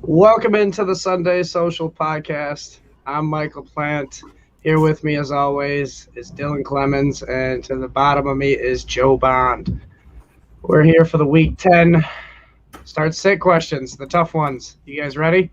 Welcome into the Sunday Social Podcast. I'm Michael LaPlant. Here with me, as always, is Dylan Clemons, and to the bottom of me is Joe Bond. We're here for the Week 10 Start Sit questions, the tough ones. You guys ready?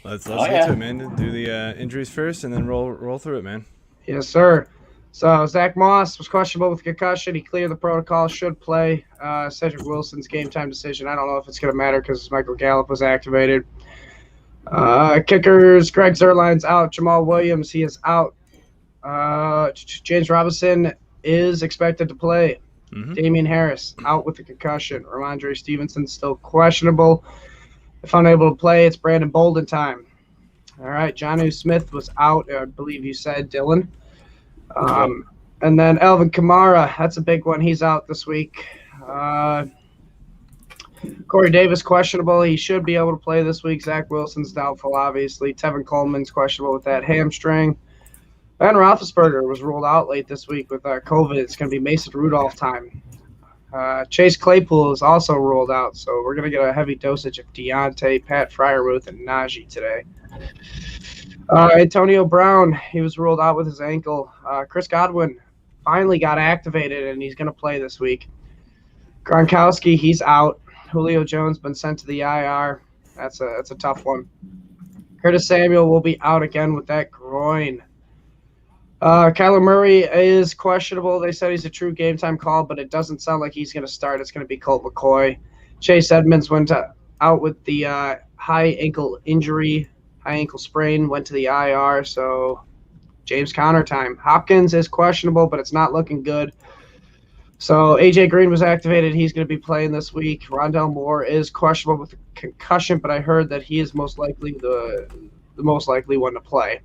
Let's get to it, man. Do the injuries first, and then roll through it, man. Yes, sir. So Zach Moss was questionable with concussion. He cleared the protocol, should play. Cedric Wilson's game time decision. I don't know if it's going to matter because Michael Gallup was activated. Kickers, Greg Zuerlein's out. Jamal Williams, he is out. James Robinson is expected to play. Mm-hmm. Damian Harris out with a concussion. Ramondre Stevenson still questionable. If unable to play, it's Brandon Bolden time. All right, Jonnu Smith was out, I believe you said, Dylan. And then Alvin Kamara, that's a big one. He's out this week. Corey Davis, questionable. He should be able to play this week. Zach Wilson's doubtful, obviously. Tevin Coleman's questionable with that hamstring. Ben Roethlisberger was ruled out late this week with COVID. It's going to be Mason Rudolph time. Chase Claypool is also ruled out, so we're going to get a heavy dosage of Deontay, Pat Freiermuth, and Najee today. Antonio Brown, he was ruled out with his ankle. Chris Godwin finally got activated, and he's going to play this week. Gronkowski, he's out. Julio Jones been sent to the IR. That's a tough one. Curtis Samuel will be out again with that groin. Kyler Murray is questionable. They said he's a true game-time call, but it doesn't sound like he's going to start. It's going to be Colt McCoy. Chase Edmonds went out with the high ankle sprain, went to the IR, so James Conner time. Hopkins is questionable, but it's not looking good. So A.J. Green was activated. He's going to be playing this week. Rondell Moore is questionable with a concussion, but I heard that he is most likely the most likely one to play.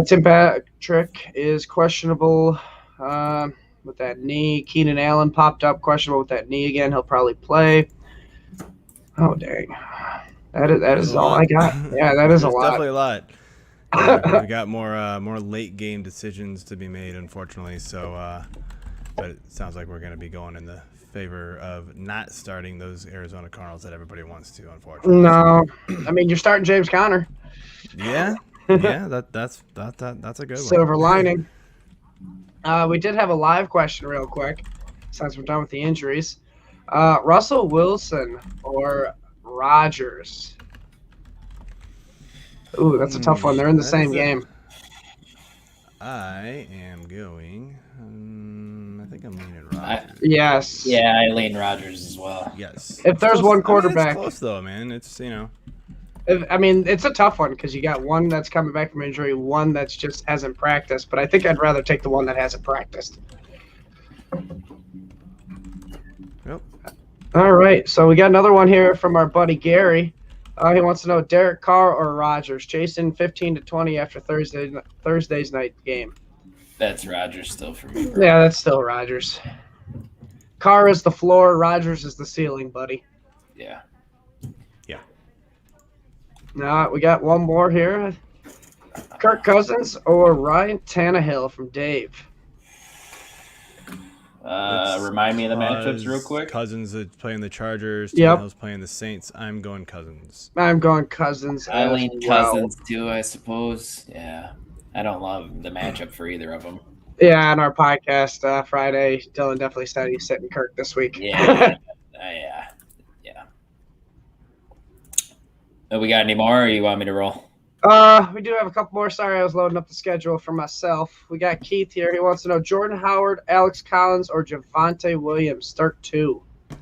Tim Patrick is questionable with that knee. Keenan Allen popped up questionable with that knee again. He'll probably play. Oh, dang. That is all I got. Yeah, that is a lot. Definitely a lot. We've got more late game decisions to be made, unfortunately. So, but it sounds like we're going to be going in the favor of not starting those Arizona Cardinals that everybody wants to, unfortunately. No, I mean you're starting James Conner. Yeah, that's a good one. Silver lining. We did have a live question real quick, since we're done with the injuries. Russell Wilson or Rodgers? Ooh, that's a tough one. They're in the same game. I am going. I think I'm leaning Rodgers. Yes. Yeah, I lean Rodgers as well. Yes. If there's one quarterback. It's close though, man. It's it's a tough one because you got one that's coming back from injury, one that's just hasn't practiced. But I think I'd rather take the one that hasn't practiced. Yep. All right, so we got another one here from our buddy Gary. He wants to know Derek Carr or Rodgers, chasing 15-20 after Thursday's night game. That's Rodgers still for me, bro. Yeah, that's still Rodgers. Carr is the floor, Rodgers is the ceiling, buddy. Yeah. We got one more here. Kirk Cousins or Ryan Tannehill from Dave. Remind me of the matchups real quick. Cousins is playing the Chargers. Yep. Tannehill's playing the Saints. I'm going Cousins. I'm going Cousins. I lean Cousins too, I suppose. Yeah. I don't love the matchup for either of them. Yeah, on our podcast Friday, Dylan definitely said he's sitting Kirk this week. Yeah. Yeah. We got any more, or you want me to roll? We do have a couple more. Sorry, I was loading up the schedule for myself. We got Keith here. He wants to know Jordan Howard, Alex Collins, or Javonte Williams. Start 2. I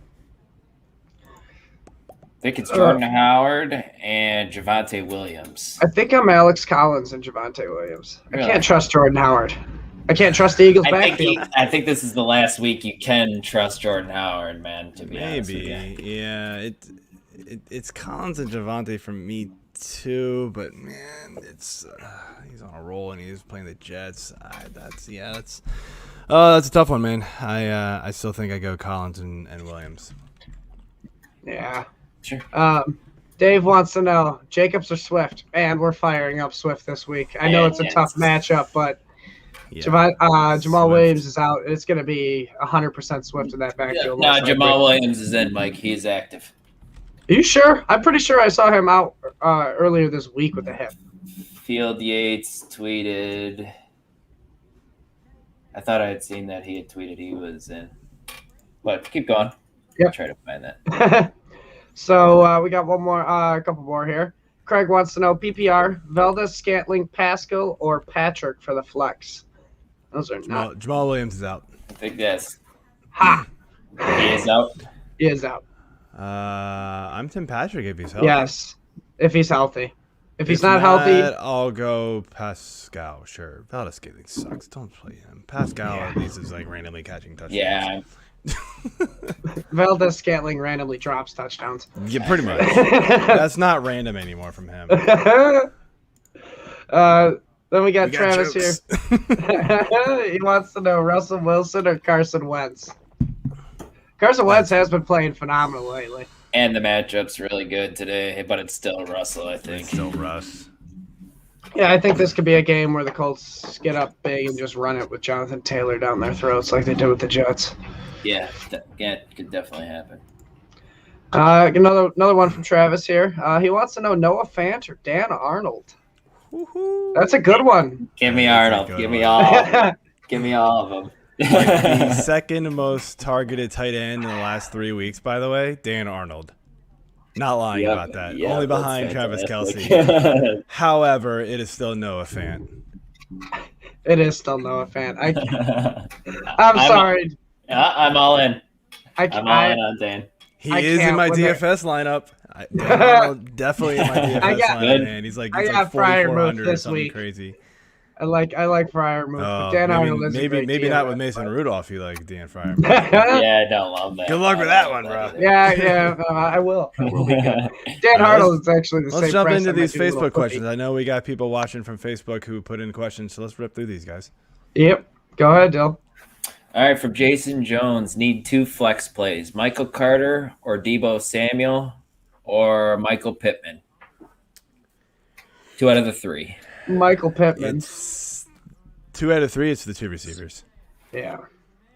think it's Jordan Howard and Javonte Williams. I think I'm Alex Collins and Javonte Williams. Really? I can't trust Jordan Howard. I can't trust the Eagles' backfield. I think this is the last week you can trust Jordan Howard, man, to be honest with you. Yeah. It's Collins and Javonte for me too, but man, it's he's on a roll and he's playing the Jets. That's a tough one, man. I still think I go Collins and Williams. Yeah. Sure. Dave wants to know Jacobs or Swift. Man, we're firing up Swift this week. I know it's a tough matchup, but Jamal Williams is out. It's going to be 100% Swift in that backfield. No, Jamal Williams is in, Mike. He's active. Are you sure? I'm pretty sure I saw him out earlier this week with a hip. Field Yates tweeted. I thought I had seen that he had tweeted he was in. But keep going. Yep. I'll try to find that. So we got one more, a couple more here. Craig wants to know PPR, Valdez, Scantling, Pascal, or Patrick for the flex. Those are not. Jamal Williams is out. I think that's. Ha! He is out. He is out. I'm Tim Patrick if he's healthy. Yes, if he's healthy. If he's not healthy, I'll go Pascal. Sure, Valdez Scantling sucks. Don't play him. Pascal at least is like randomly catching touchdowns. Yeah. Valdez Scantling randomly drops touchdowns. Yeah, pretty much. That's not random anymore from him. Then we got Travis jokes. here. He wants to know Russell Wilson or Carson Wentz. Carson Wentz has been playing phenomenal lately. And the matchup's really good today, but it's still Russell, I think. It's still Russ. Yeah, I think this could be a game where the Colts get up big and just run it with Jonathan Taylor down their throats like they did with the Jets. Yeah, it could definitely happen. Another one from Travis here. He wants to know Noah Fant or Dan Arnold. Woo-hoo. That's a good one. Give me Yeah, that's a Arnold. good Give one. me all. Give me all of them. The second most targeted tight end in the last 3 weeks, by the way, Dan Arnold. Not lying about that. Yep, Only that's behind Travis fantastic. Kelce. However, it is still Noah Fant. It is still Noah Fant. I'm sorry. I'm all in. I I'm all in on Dan. He I is in can't my with it. DFS lineup. Dan Arnold definitely in my DFS I got- lineup, man. He's like I got Fryer 4,400 or this something week. crazy. I like Fryer move. Oh, But Dan Arnold is a maybe great not DFS with Mason player. Rudolph. You like Dan Fryer. Yeah, I don't love that. Good luck with I that don't one, love bro. that Yeah, I will. I will be good. Dan Let's- Arnold is actually the same Let's jump price into on my these two little Facebook cookie. questions. I know we got people watching from Facebook who put in questions, so let's rip through these guys. Yep. Go ahead, Dill. All right, from Jason Jones, need 2 flex plays: Michael Carter or Deebo Samuel or Michael Pittman. 2 out of the 3. Michael Pittman. It's 2 out of 3. It's the 2 receivers. Yeah.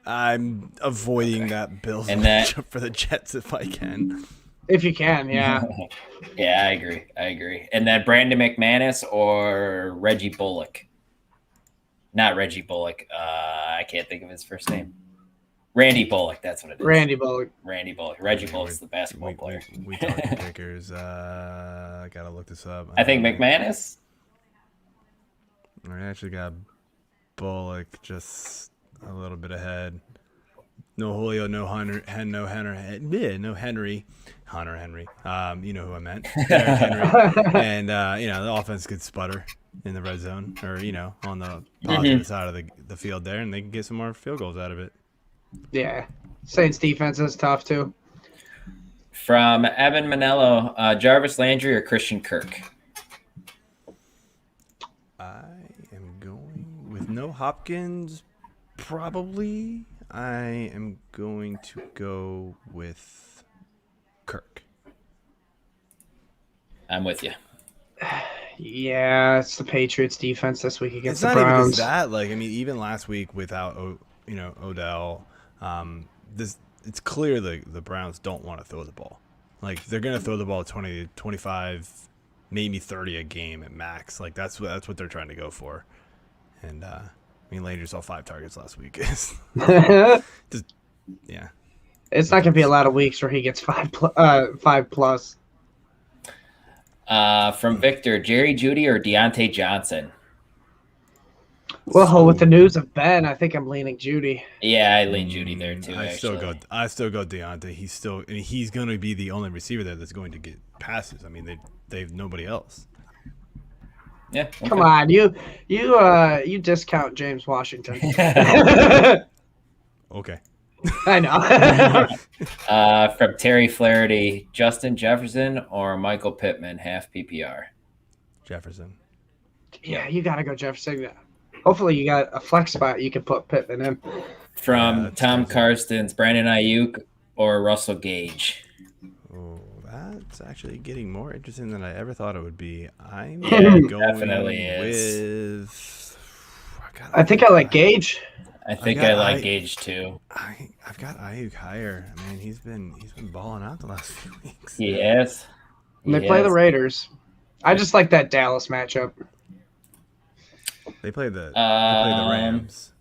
I'm avoiding that Bills And that- matchup for the Jets if I can. If you can, yeah. Yeah, I agree. And then Brandon McManus or Reggie Bullock. Not Reggie Bullock. I can't think of his first name. Randy Bullock. That's what it is. Randy Bullock. Randy Bullock. Reggie Bullock's the basketball player. We talking kickers. I gotta look this up. I think McManus. I actually got Bullock just a little bit ahead. No Julio, no Hunter, no Henry. Hunter Henry. You know who I meant. Derrick Henry. And the offense could sputter in the red zone, or on the positive side of the field there, and they can get some more field goals out of it. Yeah. Saints defense is tough too. From Evan Manello, Jarvis Landry or Christian Kirk? I am going with no Hopkins, probably. I am going to go with Kirk. I'm with you. Yeah, it's the Patriots defense this week It's against the not even Browns. just that. Like, I mean, even last week without Odell, it's clear the Browns don't want to throw the ball. Like, they're gonna throw the ball 20, 25, maybe 30 a game at max. Like, that's what they're trying to go for. And Landry saw 5 targets last week. Just yeah. It's not gonna be a lot of weeks where he gets 5 plus. From Victor, Jerry Jeudy or Deontay Johnson? Well, with the news of Ben, I think I'm leaning Judy. Yeah, I lean Jeudy there too. I still go Deontay. He's going to be the only receiver there that's going to get passes. I mean, they have nobody else. Yeah. Okay. Come on, you discount James Washington. Okay. I know. From Terry Flaherty, Justin Jefferson or Michael Pittman, half PPR? Jefferson. Yeah, you gotta go Jefferson. Hopefully, you got a flex spot you can put Pittman in. From that's Tom crazy. Karstens, Brandon Ayuk or Russell Gage? Oh, that's actually getting more interesting than I ever thought it would be. I'm Yeah, going definitely is. with. I think I like Gage. I think I like Gage too. I've got Ayuk higher. I mean, he's been balling out the last few weeks. He has. They play the Raiders. I just like that Dallas matchup. They play the Rams.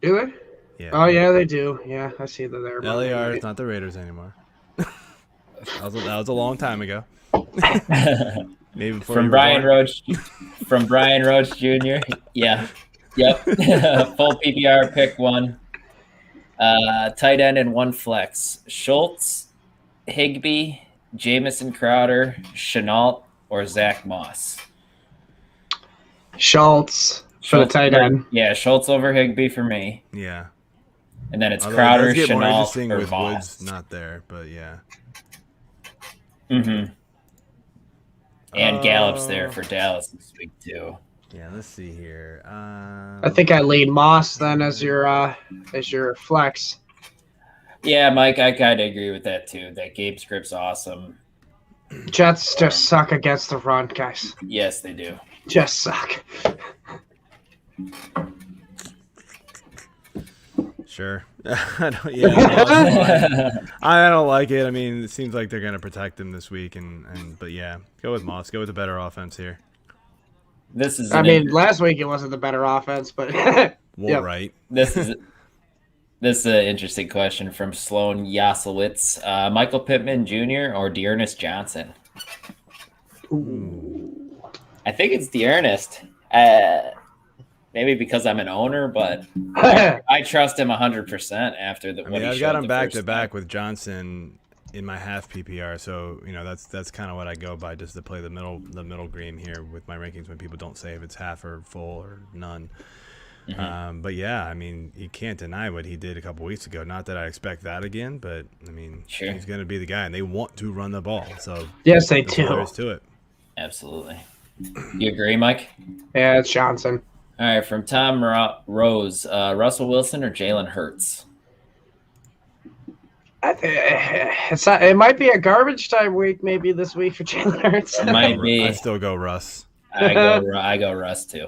Do they? Yeah. Oh yeah, they do. Yeah, I see that there. LAR is not the Raiders anymore. that was a long time ago. Maybe from Brian Roach, from Brian Roach Jr. Yeah, yep. Full PPR pick one. Tight end and one flex. Schultz, Higbee, Jamison Crowder, Chenault, or Zach Moss. Schultz for the tight end. Yeah, Schultz over Higbee for me. Yeah. And then it's Crowder, Chenault, or with Moss. Woods not there, but yeah. Mm-hmm. And Gallup's there for Dallas this week too. Yeah, let's see here. I think I lead Moss then as your flex. Yeah, Mike, I kind of agree with that too. That Gabe script's awesome. Jets just suck against the run, guys. Yes, they do. Just suck. Sure. I don't like it. I mean, it seems like they're going to protect him this week, but yeah, go with Moss. Go with the better offense here. Last week it wasn't the better offense, but well, right. This is an interesting question from Sloan Yaslowitz. Michael Pittman Jr. or Dearness Johnson? Ooh. I think it's Dearness. Maybe because I'm an owner, but I trust him 100% after the. I've got him back to back with Johnson in my half PPR, so that's kind of what I go by, just to play the middle green here with my rankings when people don't say if it's half or full or none. Mm-hmm. But yeah, I mean, you can't deny what he did a couple weeks ago. Not that I expect that again, but I mean, sure. He's going to be the guy, and they want to run the ball. So yes, they do. There is to it. Absolutely. You agree, Mike? Yeah, it's Johnson. All right, from Tom Rose, Russell Wilson or Jalen Hurts? It might be a garbage time week, maybe this week for Jalen Hurts. It might be. I still go Russ. I go Russ too.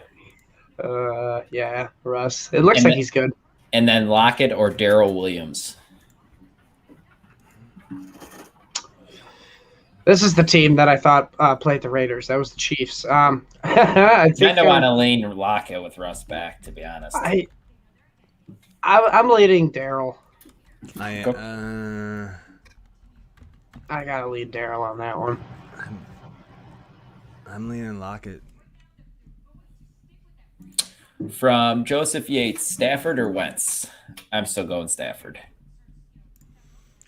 Yeah, Russ. It looks like he's good. And then Lockett or Darrell Williams? This is the team that I thought played the Raiders. That was the Chiefs. I kind of want to lean Lockett with Russ back, to be honest. I'm leading Darrell. I gotta lead Darrell on that one. I'm leaning Lockett. From Joseph Yates, Stafford or Wentz? I'm still going Stafford.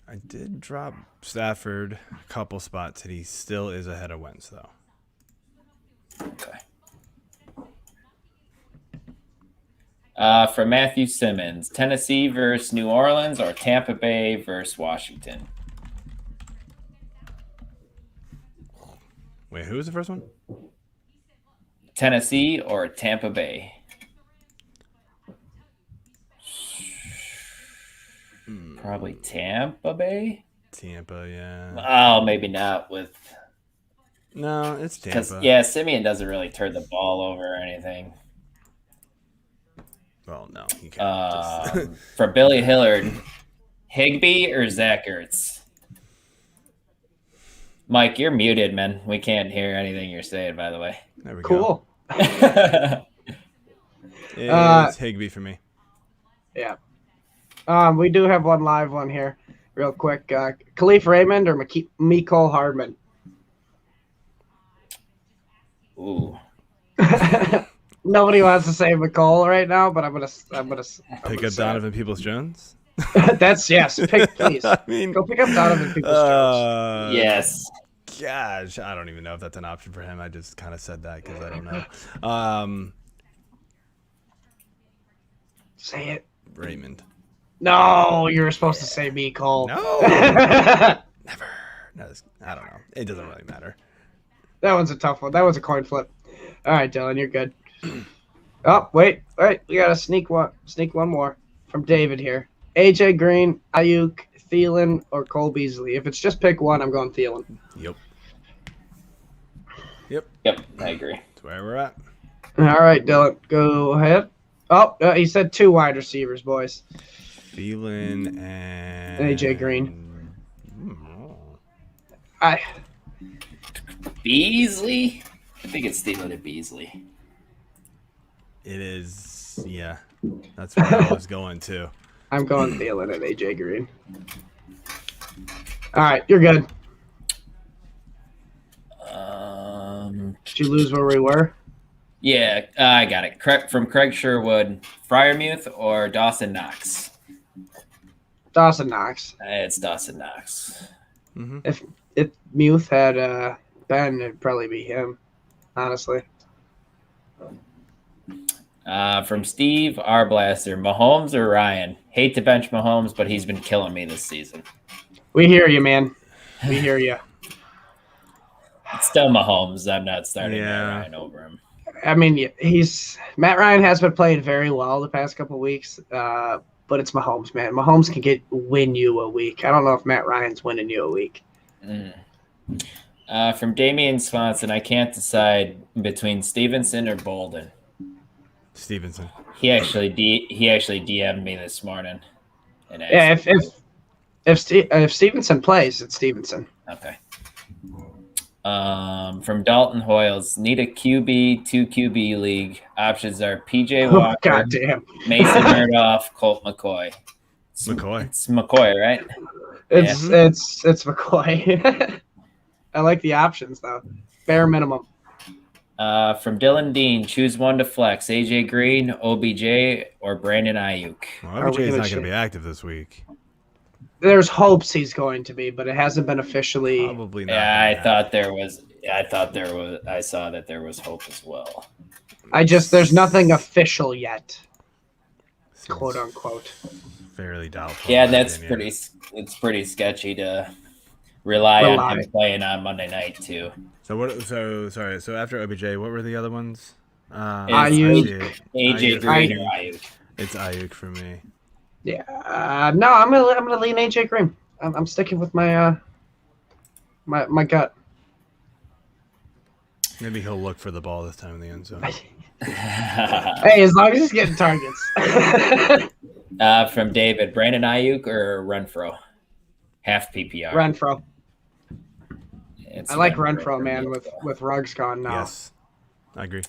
I did drop Stafford a couple spots, and he still is ahead of Wentz, though. Okay. From Matthew Simmons, Tennessee versus New Orleans or Tampa Bay versus Washington? Wait, who was the first one? Tennessee or Tampa Bay? Probably Tampa Bay. Tampa, yeah. Oh, maybe not with. No, it's Tampa. Yeah, Simeon doesn't really turn the ball over or anything. Well, no, he can't. For Billy Hillard, Higbee or Zach Ertz? Mike, you're muted, man. We can't hear anything you're saying, by the way. There we go. It's Higbee for me. Yeah. We do have one live one here, real quick. Khalif Raymond or Mecole Hardman? Ooh. Nobody wants to say McCall right now, but I'm gonna pick up Donovan Peoples-Jones. That's yes. Please. Go pick up Donovan Peoples-Jones. Yes. Gosh, I don't even know if that's an option for him. I just kind of said that because I don't know. Say it. Raymond. No, you were supposed to say Mecole. No. Never. No, I don't know. It doesn't really matter. That one's a tough one. That was a coin flip. All right, Dylan, you're good. Oh, wait. We got to sneak one more from David here. AJ Green, Ayuk, Thielen, or Cole Beasley. If it's just pick one, I'm going Thielen. Yep, I agree. That's where we're at. All right, Dylan, go ahead. Oh, he said 2 wide receivers, boys. Thielen and AJ Green. Oh. Beasley? I think it's Thielen and Beasley. It is, yeah. That's where I was going to. I'm going Thielen and AJ Green. All right, you're good. Did you lose where we were? Yeah, I got it. From Craig Sherwood, Fryermuth or Dawson Knox? Dawson Knox. It's Dawson Knox. Mm-hmm. If Muth had Ben, it'd probably be him, honestly. From Steve Arblaster, Mahomes or Ryan? Hate to bench Mahomes, but he's been killing me this season. We hear you, man. We hear you. It's still Mahomes. I'm not starting Yeah. Ryan over him. I mean, Matt Ryan has been playing very well the past couple of weeks, but it's Mahomes, man. Mahomes can win you a week. I don't know if Matt Ryan's winning you a week. From Damian Swanson, I can't decide between Stevenson or Bolden. Stevenson. He actually DM'd me this morning. And Yeah, if Stevenson plays, it's Stevenson. Okay. From Dalton Hoyles, need a QB, 2 QB league. Options are PJ Oh, Walker, goddamn. Mason Rudolph, Colt McCoy. It's McCoy, right? It's McCoy. I like the options though. Bare minimum. From Dylan Dean, choose one to flex: AJ Green, OBJ, or Brandon Ayuk. Well, OBJ is not going to be active this week. There's hopes he's going to be, but it hasn't been officially. Probably not. Yeah, I saw that there was hope as well. There's nothing official yet. Quote unquote. Fairly doubtful. Yeah, it's pretty sketchy to rely on him playing on Monday night too. So after OBJ, what were the other ones? AJ Green or Ayuk. It's Ayuk for me. Yeah. No, I'm gonna lean AJ Green. I'm sticking with my my gut. Maybe he'll look for the ball this time in the end zone. Hey, as long as he's getting targets. From David, Brandon Ayuk or Renfro? Half PPR. Renfro. I like Renfro, man, with Ruggs gone now. Yes, I agree.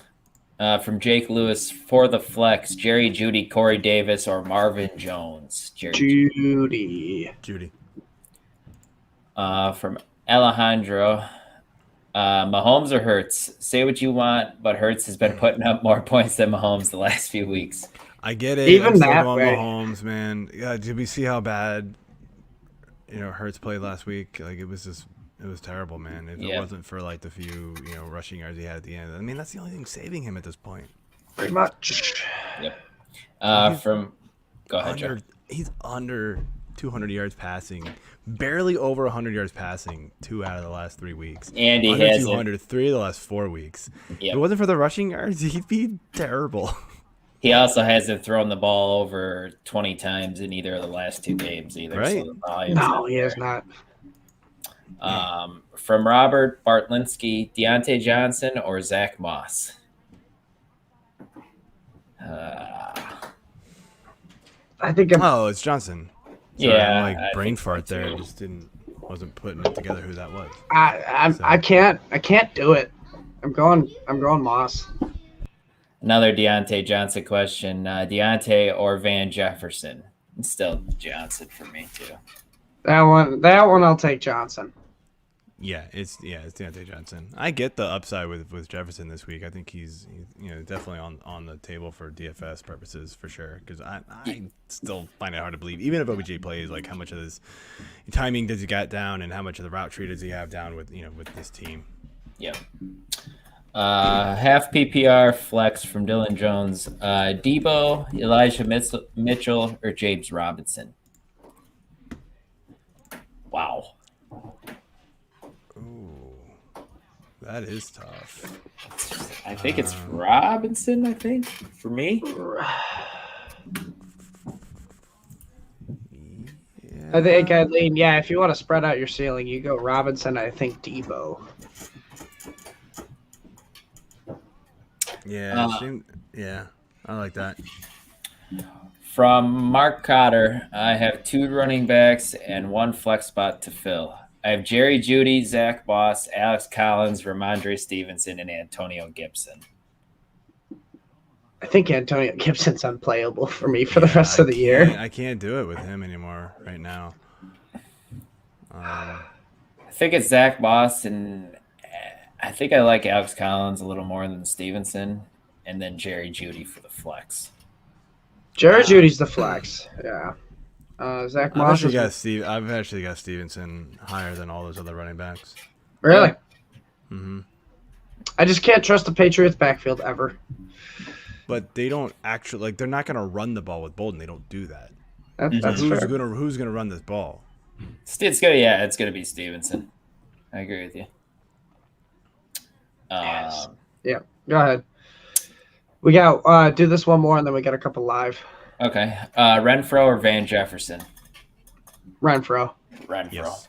From Jake Lewis, for the flex, Jerry Jeudy, Corey Davis, or Marvin Jones? Jeudy. From Alejandro, Mahomes or Hurts? Say what you want, but Hurts has been putting up more points than Mahomes the last few weeks. I get it. Even I'm still that going way. Mahomes, man. Did we see how bad Hurts played last week? Like it was terrible, man. If it wasn't for like the few rushing yards he had at the end, I mean that's the only thing saving him at this point. Pretty much. Yep. Go ahead, Joe. He's under 200 yards passing, barely over 100 yards passing 2 out of the last 3 weeks. And he under has 200 3 of the last 4 weeks. Yep. If it wasn't for the rushing yards, he'd be terrible. He also hasn't thrown the ball over 20 times in either of the last 2 games either. Right. So No, he has not. From Robert Bartlinski, Deontay Johnson or Zach Moss? I think it's Johnson. Sorry, Yeah, I'm I brain think so fart there. too. Just wasn't putting it together who that was. I can't do it. I'm going Moss. Another Deontay Johnson question. Deontay or Van Jefferson? It's still Johnson for me too. That one I'll take Johnson. Yeah, it's Deontay Johnson. I get the upside with Jefferson this week. I think he's definitely on the table for DFS purposes for sure. Because I still find it hard to believe, even if OBJ plays, like how much of this timing does he got down, and how much of the route tree does he have down with this team. Yep. Half PPR flex from Dylan Jones. Debo, Elijah Mitchell, or James Robinson? Wow. Ooh, that is tough. I think it's Robinson, I think, for me. Yeah. I think I'd lean. Yeah, if you want to spread out your ceiling, you go Robinson. I think Debo. Yeah, I like that. From Mark Cotter, I have 2 running backs and 1 flex spot to fill. I have Jerry Jeudy, Zach Moss, Alex Collins, Ramondre Stevenson, and Antonio Gibson. I think Antonio Gibson's unplayable for me for the rest of the year. I can't do it with him anymore right now. I think it's Zach Moss, and I think I like Alex Collins a little more than Stevenson, and then Jerry Jeudy for the flex. Jerry Judy's the flex. Yeah. Zach Moss. I've actually got Stevenson higher than all those other running backs. Really? Mm-hmm. I just can't trust the Patriots backfield ever. But they don't actually they're not going to run the ball with Bolden. They don't do that. That's who's fair. Who's gonna run this ball? It's gonna be Stevenson. I agree with you. Yes. Yeah. Go ahead. We got do this one more, and then we got a couple live. Okay. Renfro or Van Jefferson? Renfro. Yes.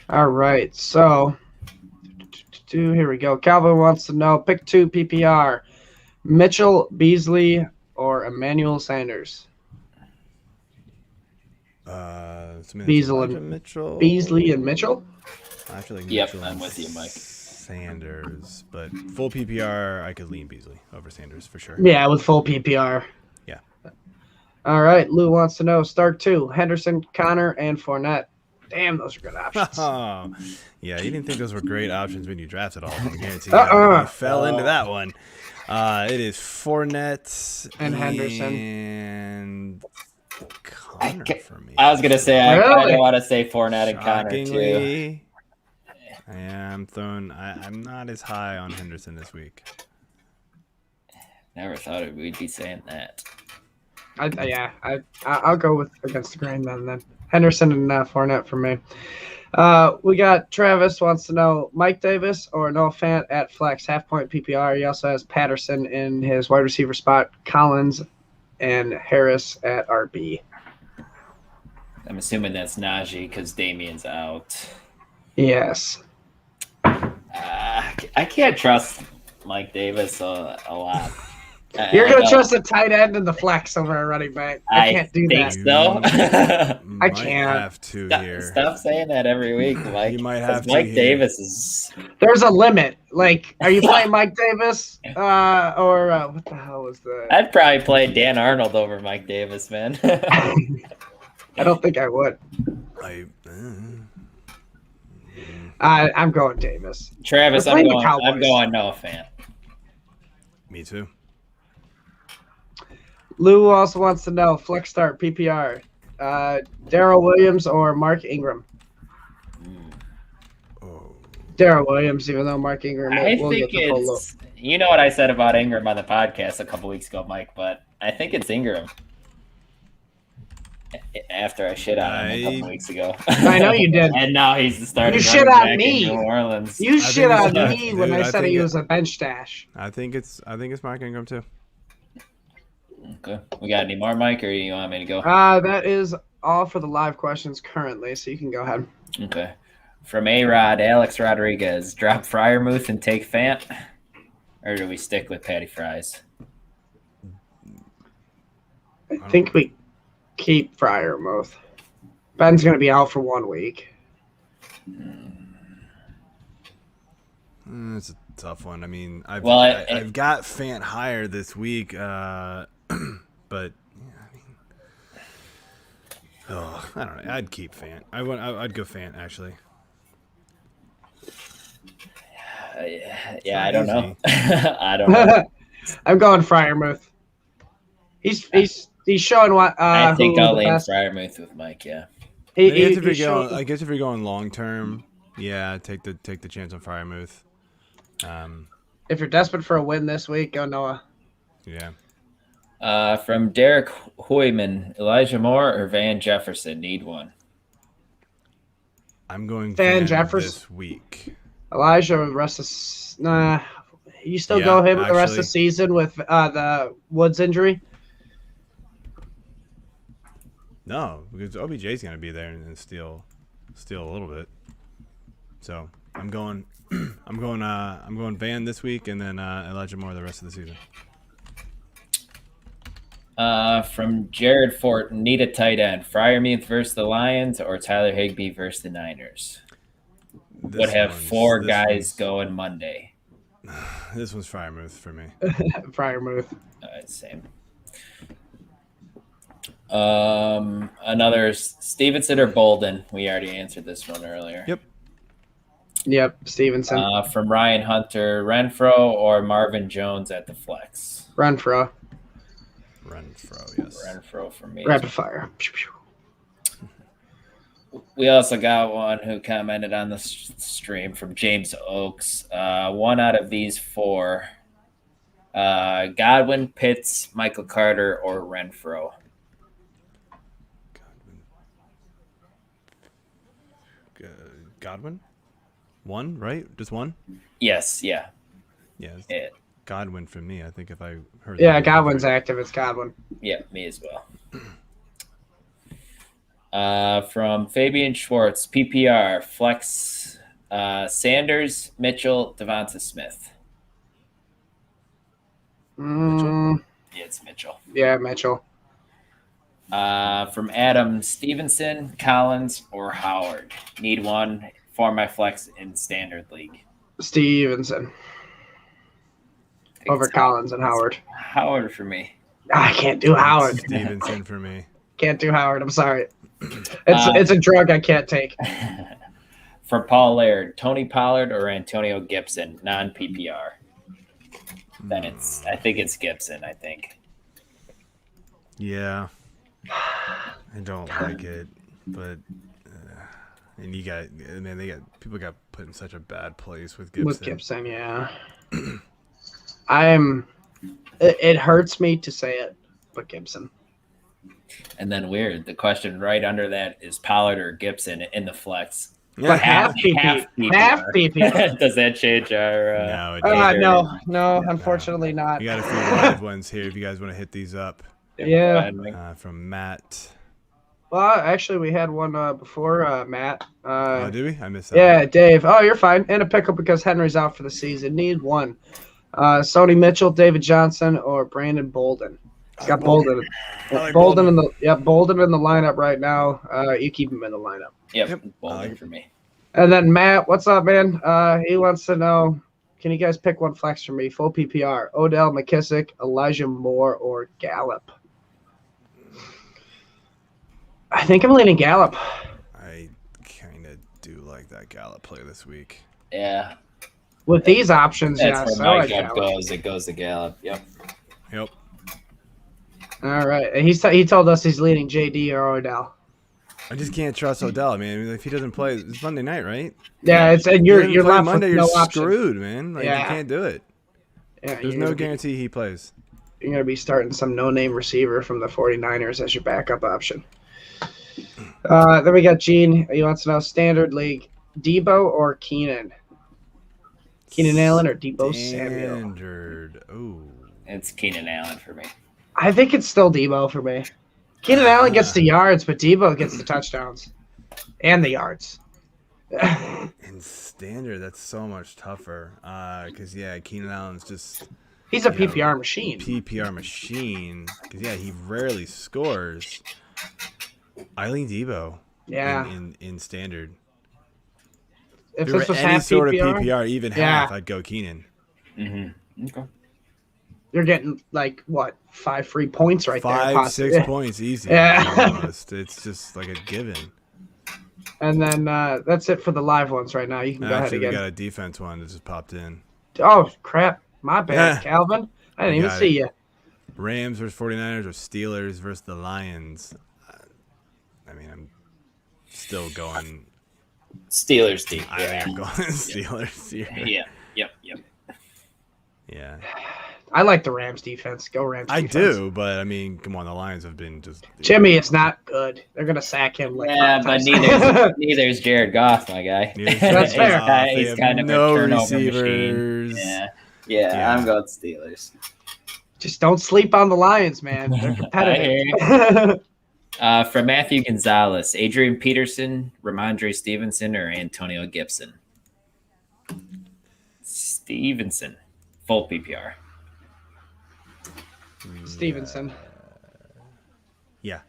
All right. So here we go. Calvin wants to know: pick 2 PPR, Mitchell, Beasley, or Emmanuel Sanders. Beasley and Mitchell. I feel like yep, Mitchell I'm with you, Mike. Sanders, but full PPR, I could lean Beasley over Sanders for sure. Yeah, with full PPR. Yeah. All right. Lou wants to know: start 2, Henderson, Connor, and Fournette. Damn, those are good options. Yeah, you didn't think those were great options when you drafted all of them. I guarantee you fell into that one. It is Fournette and Henderson and Connor for me. I was gonna say I kind of want to say Fournette and Connor too. I'm not as high on Henderson this week. Never thought we'd be saying that. I'll go with against the grain then. Henderson and Fournette for me. We got Travis wants to know Mike Davis or Noah Fant at flex, half-point PPR. He also has Peterson in his wide receiver spot, Collins and Harris at RB. I'm assuming that's Najee because Damien's out. Yes. I can't trust Mike Davis a lot. You're going to trust a tight end in the flex over a running back. I can't do that. So. I can't. Have to here. Stop saying that every week, Mike. You might have to Mike here. Davis is. There's a limit. Like, are you playing Mike Davis or what the hell was that? I'd probably play Dan Arnold over Mike Davis, man. I don't think I would. I'm going Davis. Travis, I'm going Noah Fant. Me too. Lou also wants to know flex start PPR, Darrell Williams or Mark Ingram. Darrell Williams, even though Mark Ingram will get the full look. You know what I said about Ingram on the podcast a couple weeks ago, Mike, but I think it's Ingram. After I shit on him a couple weeks ago. I know you did. And now he's the starting. You shit on me. In New Orleans. You shit on me when I said he was a bench stash. I think it's Mark Ingram too. Okay. We got any more, Mike, or you want me to go? That is all for the live questions currently, so you can go ahead. Okay. From A-Rod, Alex Rodriguez, drop Freiermuth and take Fant, or do we stick with Patty Fries? I think we keep Freiermuth. Ben's going to be out for 1 week. It's a tough one. I mean, I've got Fant higher this week, but yeah, I don't know. I'd keep Fant. I'd go Fant actually. I don't know. I don't know. I'm going Freiermuth. He's showing what. I think I'll lean Freiermuth with Mike. Yeah. I guess if you're going long term, yeah, take the chance on Freiermuth. If you're desperate for a win this week, go Noah. Yeah. From Derek Hoyman, Elijah Moore or Van Jefferson, need one. I'm going Van Jefferson this week. Elijah, the rest of you still go him the rest of the season with the Woods injury? No, because OBJ's going to be there and steal a little bit. So I'm going Van this week and then Elijah Moore the rest of the season. From Jared Fort, need a tight end. Freiermuth versus the Lions or Tyler Higbee versus the Niners? Would have 4 guys going Monday. This one's Freiermuth for me. Freiermuth. Same. Another Stevenson or Bolden. We already answered this one earlier. Yep, Stevenson. From Ryan Hunter, Renfro or Marvin Jones at the flex? Renfro, yes. Renfro for me. rapid fire. We also got one who commented on the stream from James Oakes. 1 out of these 4. Godwin, Pitts, Michael Carter, or Renfro? Godwin? 1, right? Just 1? Yes, yeah. Yeah. Godwin for me, I think if I heard Yeah, Godwin's active. It's Godwin. Yeah, me as well. From Fabian Schwartz, PPR, flex, Sanders, Mitchell, Devonta Smith. Mitchell? Yeah, it's Mitchell. Yeah, Mitchell. From Adam, Stevenson, Collins, or Howard. Need one for my flex in standard league. Stevenson. Over Collins and Howard. Howard for me. I can't do Howard. Stevenson for me. Can't do Howard. I'm sorry. It's a drug I can't take. From Paul Laird, Tony Pollard or Antonio Gibson, non-PPR. Then I think it's Gibson. I think. Yeah, I don't like it, but and people got put in such a bad place with Gibson. With Gibson, yeah. It hurts me to say it, but Gibson. And then weird. The question right under that is Pollard or Gibson in the flex. But half PP. Half PP. Does that change our? No, it doesn't. No, unfortunately not. We got a few live ones here if you guys want to hit these up. Yeah. From Matt. Well, actually, we had one before Matt. Did we? I missed that. Yeah, Dave. Oh, you're fine. And a pickle because Henry's out for the season. Need one. Sony Mitchell, David Johnson, or Brandon Bolden. He's got Bolden. Bolden in the lineup right now. You keep him in the lineup. Yep. Bolden for me. And then Matt, what's up, man? He wants to know, can you guys pick one flex for me? Full PPR. Odell, McKissick, Elijah Moore, or Gallup? I think I'm leaning Gallup. I kind of do like that Gallup play this week. Yeah. With these options, that's where my gut goes. It goes to Gallup. Yep. All right. And he told us he's leading JD or Odell. I just can't trust Odell. I mean, if he doesn't play, it's Monday night, right? Yeah, you're left Monday. with no You're option. screwed, man. Like you can't do it. Yeah, there's no guarantee he plays. You're gonna be starting some no-name receiver from the 49ers as your backup option. Then we got Gene. He wants to know standard league: Debo or Keenan? Keenan Allen or Debo Samuel? Standard. Oh, it's Keenan Allen for me. I think it's still Debo for me. Keenan Allen gets the yards, but Debo gets the touchdowns and the yards. In standard, that's so much tougher. Because Keenan Allen's just he's a PPR machine. PPR machine. Because he rarely scores. I lean Debo. Yeah. In standard. If this was any half sort PPR, of PPR, even half, I'd go Keenan. Mm-hmm. Okay. You're getting 5 free points right there. 5-6 points easy. Yeah. Almost. It's just like a given. And then that's it for the live ones right now. You can go ahead again. We got a defense one that just popped in. Oh crap! My bad, Calvin. I didn't even see you. Rams versus 49ers or Steelers versus the Lions. I mean, I'm still going Steelers deep. I think I'm going Steelers here. Yeah. Yep. Yeah. I like the Rams defense. Go Rams defense. I do, but I mean, come on, the Lions have been just Jimmy is not good. They're gonna sack him but neither's Jared Goff, my guy. That's fair. He's kind of a turnover receivers. machine. Yeah, I'm going Steelers. Just don't sleep on the Lions, man. They're competitive. From Matthew Gonzalez, Adrian Peterson, Ramondre Stevenson, or Antonio Gibson? Stevenson. Full PPR. Stevenson. Yeah.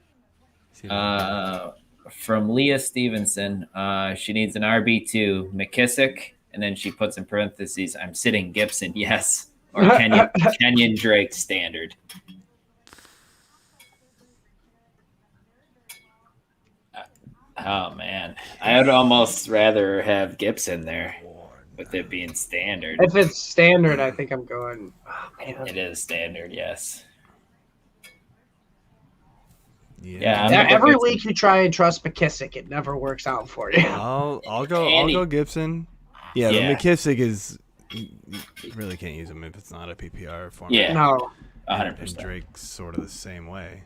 From Leah Stevenson, she needs an RB2, McKissick, and then she puts in parentheses, I'm sitting Gibson, yes, or Kenyon Drake standard. Oh, man. I would almost rather have Gibson there with it being standard. If it's standard, I think I'm going. Oh, man. It is standard, yes. Yeah. Every week you try and trust McKissick, it never works out for you. I'll go Gibson. Yeah, Yeah. But McKissick is you really can't use him if it's not a PPR format. Yeah. No. 100%. And Drake's sort of the same way.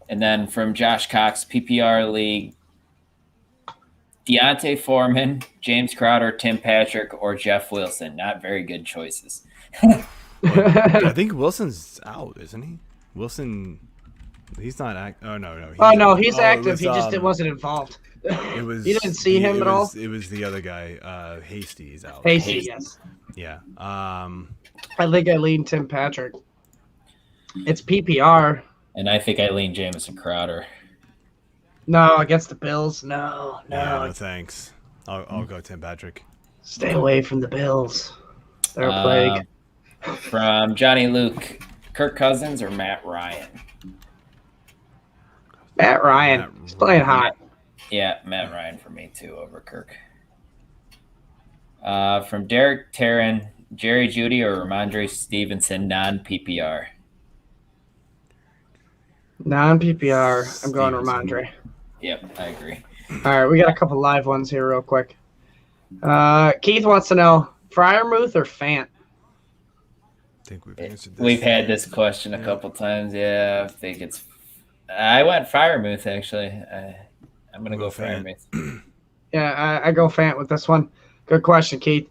And then from Josh Cox, PPR League, Deontay Foreman, James Crowder, Tim Patrick, or Jeff Wilson. Not very good choices. I think Wilson's out, isn't he? Wilson, he's not active. Oh, no. He's active. He just wasn't involved. It was. You didn't see him at all? It was the other guy, Hasty's out. Hasty, yes. Yeah. I think I lean Tim Patrick. It's PPR. And I think I lean Jamison Crowder. No, against the Bills. No. Yeah, no thanks. I'll go Tim Patrick. Stay away from the Bills. They're a plague. From Johnny Luke, Kirk Cousins or Matt Ryan? Matt Ryan. He's playing hot. Yeah, Matt Ryan for me too over Kirk. From Derek Tarrin, Jerry Jeudy or Ramondre Stevenson, non-PPR? Non-PPR. I'm going Ramondre. Yep, I agree. All right, we got a couple live ones here real quick. Keith wants to know, Freiermuth or Fant? I think we've answered this. We've had this question a couple times. Yeah, I think it's... I went Freiermuth, actually. I'm going to go Freiermuth. Yeah, I go Fant with this one. Good question, Keith.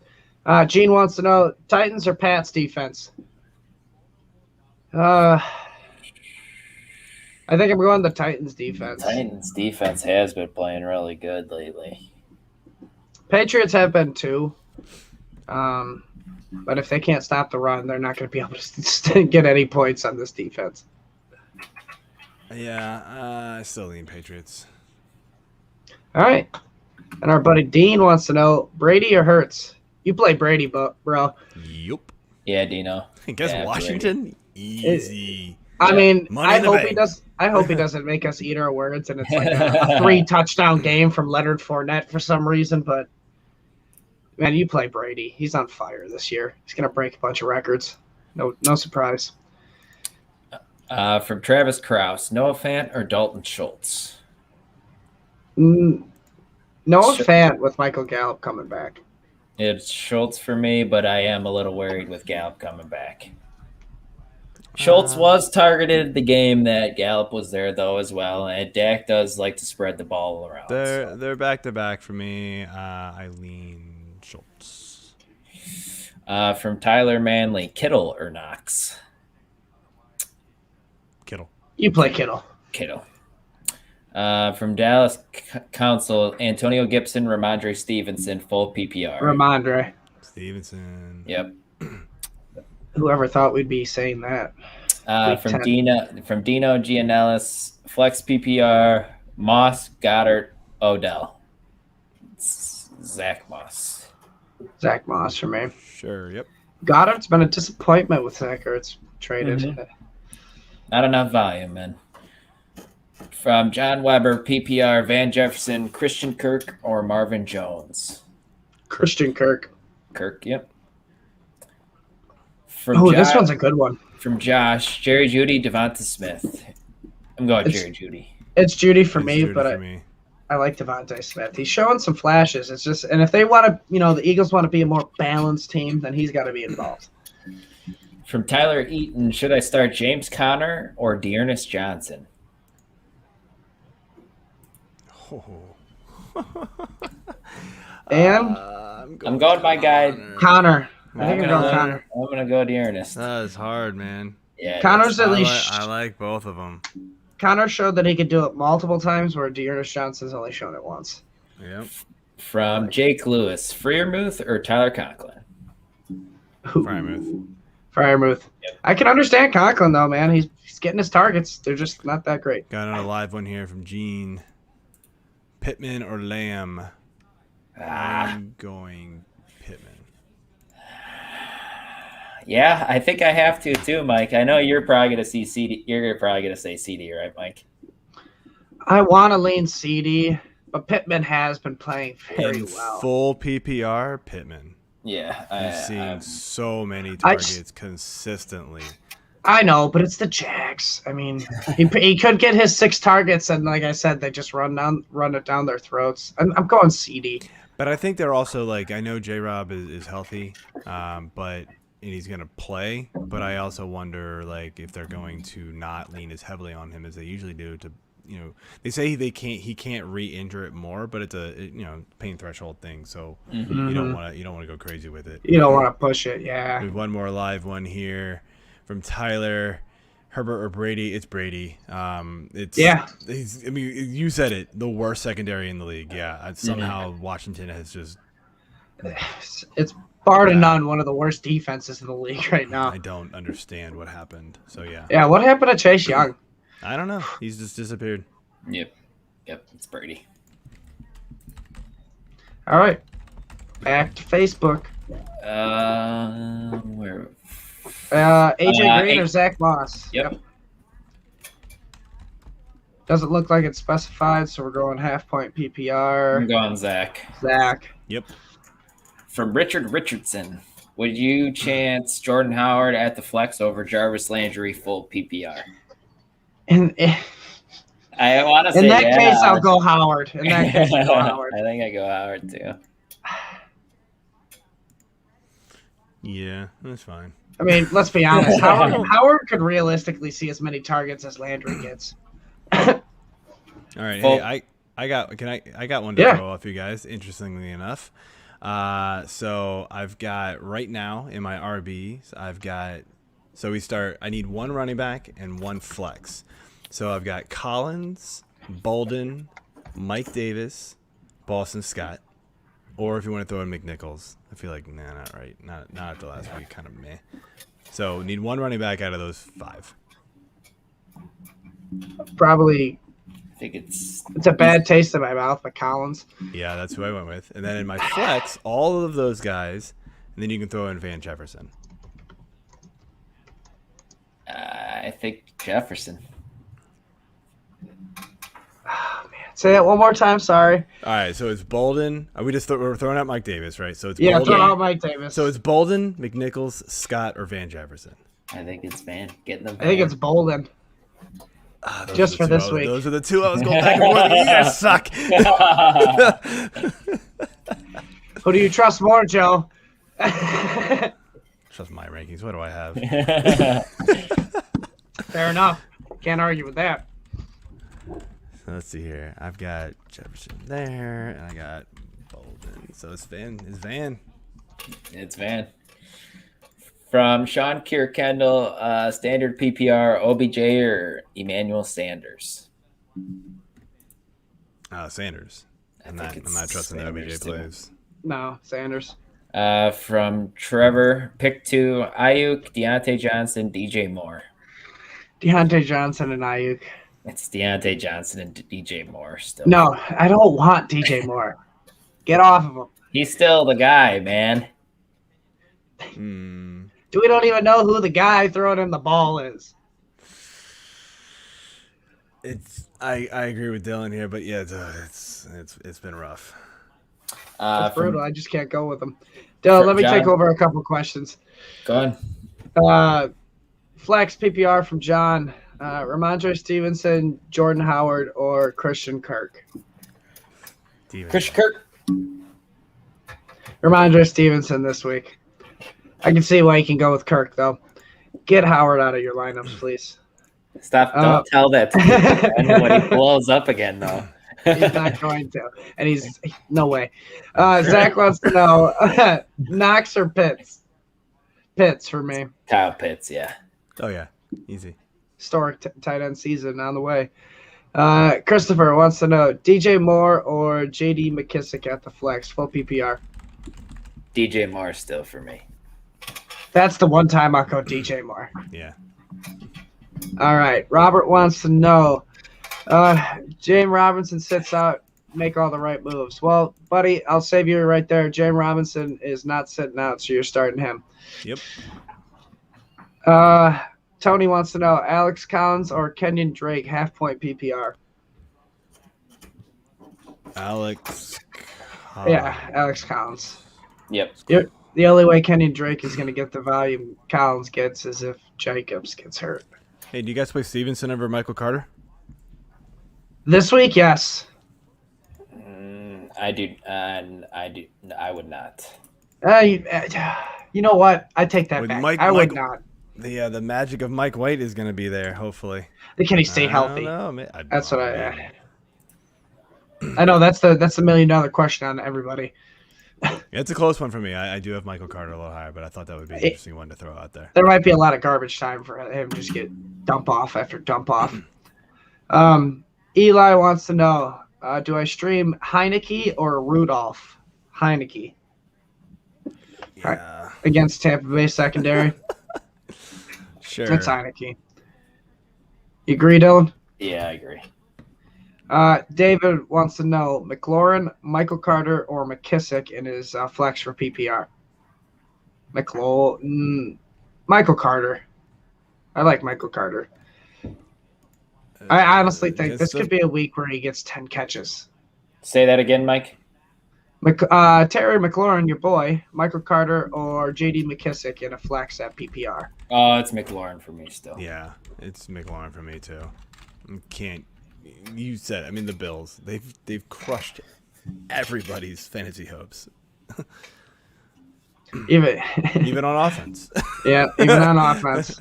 Gene wants to know, Titans or Pats defense? I think I'm going the Titans defense. Titans defense has been playing really good lately. Patriots have been too. But if they can't stop the run, they're not going to be able to get any points on this defense. Yeah, I still lean Patriots. All right. And our buddy Dean wants to know, Brady or Hurts? You play Brady, bro. Yup. Yeah, Dino. Guess Washington? Brady. Easy. I mean, I hope he doesn't make us eat our words, and it's like a 3-touchdown game from Leonard Fournette for some reason. But man, you play Brady. He's on fire this year. He's gonna break a bunch of records. No surprise. From Travis Krause, Noah Fant or Dalton Schultz? Noah Fant with Michael Gallup coming back. It's Schultz for me, but I am a little worried with Gallup coming back. Schultz was targeted the game that Gallup was there, though, as well. And Dak does like to spread the ball around. They're back-to-back for me. I lean Schultz. From Tyler Manley, Kittle or Knox? Kittle. You play Kittle. From Dallas Council, Antonio Gibson, Ramondre Stevenson, full PPR. Ramondre. Stevenson. Yep. Whoever thought we'd be saying that? From Dino Gianellis, flex PPR, Moss, Goddard, Odell. Zach Moss. Zach Moss for me. Sure, yep. Goddard's been a disappointment with Zach Ertz traded. Mm-hmm. Not enough volume, man. From John Weber, PPR, Van Jefferson, Christian Kirk, or Marvin Jones? Christian Kirk. Kirk, yep. This one's a good one. From Josh, Jerry Jeudy, Devonta Smith. I'm going Jerry Jeudy. It's Jeudy for me, but I like Devonta Smith. He's showing some flashes. It's just, and if they want to, the Eagles want to be a more balanced team, then he's got to be involved. From Tyler Eaton, should I start James Conner or Dearness Johnson? And I'm going my guy Connor. I think I'm going Connor. I'm going to go Dearness. That is hard, man. Yeah, Connor's at least. I like both of them. Connor showed that he could do it multiple times, where Dearness Johnson's only shown it once. Yep. From Jake Lewis, Freiermuth or Tyler Conklin? Freiermuth. Fryermuth. Yep. I can understand Conklin, though, man. He's getting his targets. They're just not that great. Got another live one here from Gene. Pittman or Lamb? I'm going Pittman. Yeah, I think I have to too, Mike. I know you're probably gonna see CD. You're probably gonna say CD, right, Mike? I want to lean CD, but Pittman has been playing very In well. full PPR, Pittman. Yeah, I've seen so many targets consistently. I know, but it's the Jags. I mean, he could get his 6 targets, and like I said, they just run it down their throats. I'm going CD. But I think they're also like, I know J-Rob is healthy, but and he's going to play. But I also wonder like if they're going to not lean as heavily on him as they usually do. To they say he can't re-injure it more, but it's a pain threshold thing. So you don't want to go crazy with it. You don't want to push it. Yeah. We have one more live one here from Tyler. Herbert or Brady? It's Brady. You said it. The worst secondary in the league. Yeah. Somehow Washington has just. It's bar to none one of the worst defenses in the league right now. I don't understand what happened. So yeah. Yeah. What happened to Chase Young? I don't know. He's just disappeared. Yep. It's Brady. All right. Back to Facebook. Where? AJ Green or Zach Moss? Yep. Doesn't look like it's specified, so we're going half-point PPR. I'm going Zach. Yep. From Richard Richardson, would you chance Jordan Howard at the flex over Jarvis Landry full PPR? I want to say in that case, I'll go Howard. In that case, I'll go Howard. I think I go Howard too. Yeah, that's fine. I mean, let's be honest. Howard could realistically see as many targets as Landry gets. All right, hey, I got one to throw off you guys. Interestingly enough, so I've got right now in my RBs, I need one running back and one flex. So I've got Collins, Bolden, Mike Davis, Boston Scott, or if you want to throw in McNichols. I feel like not right, not after last week, kind of meh. So need one running back out of those 5. Probably. I think it's a bad taste in my mouth, but Collins. Yeah, that's who I went with. And then in my flex, all of those guys, and then you can throw in Van Jefferson. I think Jefferson. Oh, man. Say that one more time. Sorry. All right, so it's Bolden. We're throwing out Mike Davis, right? So it's Bolden. Throw out Mike Davis. So it's Bolden, McNichols, Scott, or Van Jefferson. I think it's Van. Getting them. I think it's Bolden. Just for this week. Those are the 2 I was going back and forth. You guys suck. Who do you trust more, Joe? Trust my rankings. What do I have? Fair enough. Can't argue with that. So let's see here. I've got Jefferson there, and I got Bolden. So it's Van. It's Van. From Sean Kier Kendall, standard PPR, OBJ or Emmanuel Sanders? Sanders. I'm not trusting the OBJ plays. No, Sanders. From Trevor, pick 2, Ayuk, Deontay Johnson, DJ Moore. Deontay Johnson and Ayuk. It's Deontay Johnson and DJ Moore still. No, I don't want DJ Moore. Get off of him. He's still the guy, man. We don't even know who the guy throwing in the ball is. I agree with Dylan here, but yeah, it's been rough. It's brutal. I just can't go with him. Dylan, let me take over a couple questions. Go ahead. Flex PPR from John. Ramondre Stevenson, Jordan Howard, or Christian Kirk? Christian Kirk. Ramondre Stevenson this week. I can see why you can go with Kirk, though. Get Howard out of your lineups, please. Stop. Don't tell that to me when he blows up again, though. He's not going to. And he's – no way. Zach wants to know, Knox or Pitts? Pitts for me. Kyle Pitts, yeah. Oh, yeah. Easy. Historic tight end season on the way. Christopher wants to know, DJ Moore or J.D. McKissick at the flex, full PPR? DJ Moore still for me. That's the one time I'll go DJ Moore. Yeah. All right. Robert wants to know, James Robinson sits out, make all the right moves. Well, buddy, I'll save you right there. James Robinson is not sitting out, so you're starting him. Yep. Tony wants to know, Alex Collins or Kenyon Drake, half-point PPR? Alex. Yeah, Alex Collins. Yep. The only way Kenyon Drake is going to get the value Collins gets is if Jacobs gets hurt. Hey, do you guys play Stevenson over Michael Carter? This week, yes. I do. I would not. You know what? I take that With back. I would not. The magic of Mike White is going to be there, hopefully. Can he stay healthy? I don't know, man. That's what I know. That's the $1 million question on everybody. It's a close one for me. I do have Michael Carter a little higher, but I thought that would be an interesting one to throw out there. There might be a lot of garbage time for him to just get dump off after dump off. Eli wants to know, do I stream Heineke or Rudolph? Heineke. Yeah. Right. Against Tampa Bay secondary. Sure. That's Heineke. You agree, Dylan? Yeah, I agree. David wants to know, McLaurin, Michael Carter, or McKissick in his flex for PPR? Michael Carter. I like Michael Carter. I honestly think this could be a week where he gets 10 catches. Say that again, Mike. Terry McLaurin, your boy, Michael Carter, or J.D. McKissick in a flex at PPR? Oh, it's McLaurin for me still. Yeah, it's McLaurin for me too. You said, I mean, the Bills, they've crushed everybody's fantasy hopes. Even on offense. Yeah, even on offense.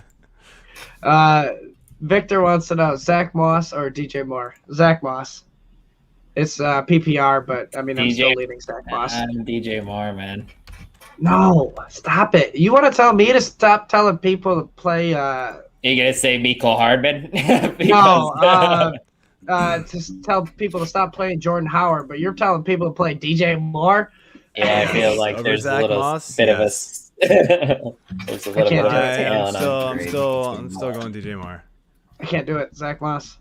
Victor wants to know, Zach Moss or DJ Moore? Zach Moss. It's PPR, but I mean, I'm still leading Zach Moss. I'm DJ Moore, man. No, stop it. You want to tell me to stop telling people to play? You gonna say Mecole Hardman? No, just tell people to stop playing Jordan Howard, but you're telling people to play DJ Moore? Yeah, I feel like there's a little bit of a there's a little bit of a talent. I'm still going DJ Moore. I can't do it. Zach Moss.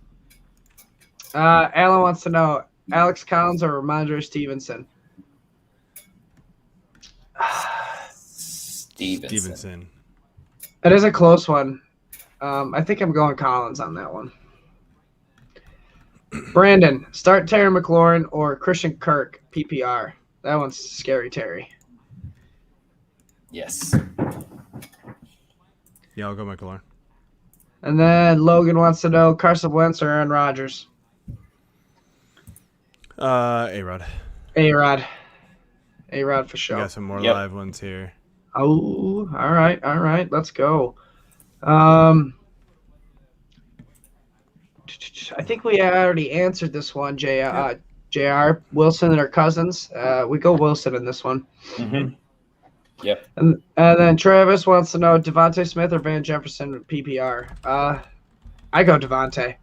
Alan wants to know, Alex Collins or Ramondre Stevenson? Stevenson. It is a close one. I think I'm going Collins on that one. Brandon, start Terry McLaurin or Christian Kirk, PPR. That one's scary, Terry. Yes. Yeah, I'll go McLaurin. And then Logan wants to know, Carson Wentz or Aaron Rodgers? A-Rod. A-Rod. A-Rod for sure. We got some more live ones here. Oh, all right. Let's go. I think we already answered this one, JR. Wilson or Cousins. We go Wilson in this one. Mm-hmm. Yep. And then Travis wants to know, Devontae Smith or Van Jefferson with PPR. I go Devontae.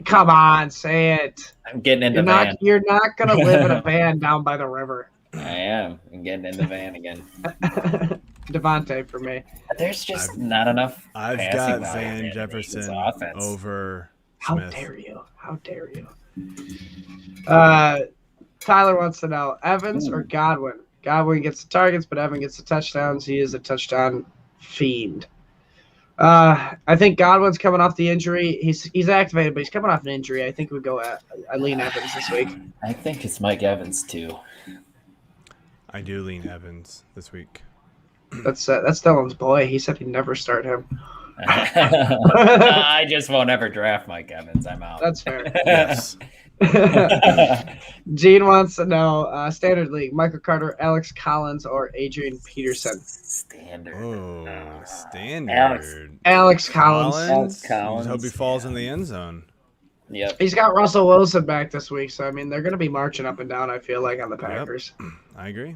Come on, say it. I'm getting in the van. You're not going to live in a van down by the river. I am. I'm getting in the van again. Devontae for me. There's just not enough. I've got Van Jefferson over Smith. How dare you? Tyler wants to know, Evans or Godwin? Godwin gets the targets, but Evans gets the touchdowns. He is a touchdown fiend. I think Godwin's coming off the injury. He's activated, but he's coming off an injury. I think we go I lean Evans this week. I think it's Mike Evans too. I do lean Evans this week. That's Dylan's boy. He said he'd never start him. I just won't ever draft Mike Evans. I'm out. That's fair. Yes. Gene wants to know, Standard League, Michael Carter, Alex Collins, or Adrian Peterson? Standard. Oh, standard. Alex Collins. Alex Collins. I hope he falls in the end zone. Yep. He's got Russell Wilson back this week, so I mean they're going to be marching up and down. I feel like on the Packers. Yep. I agree.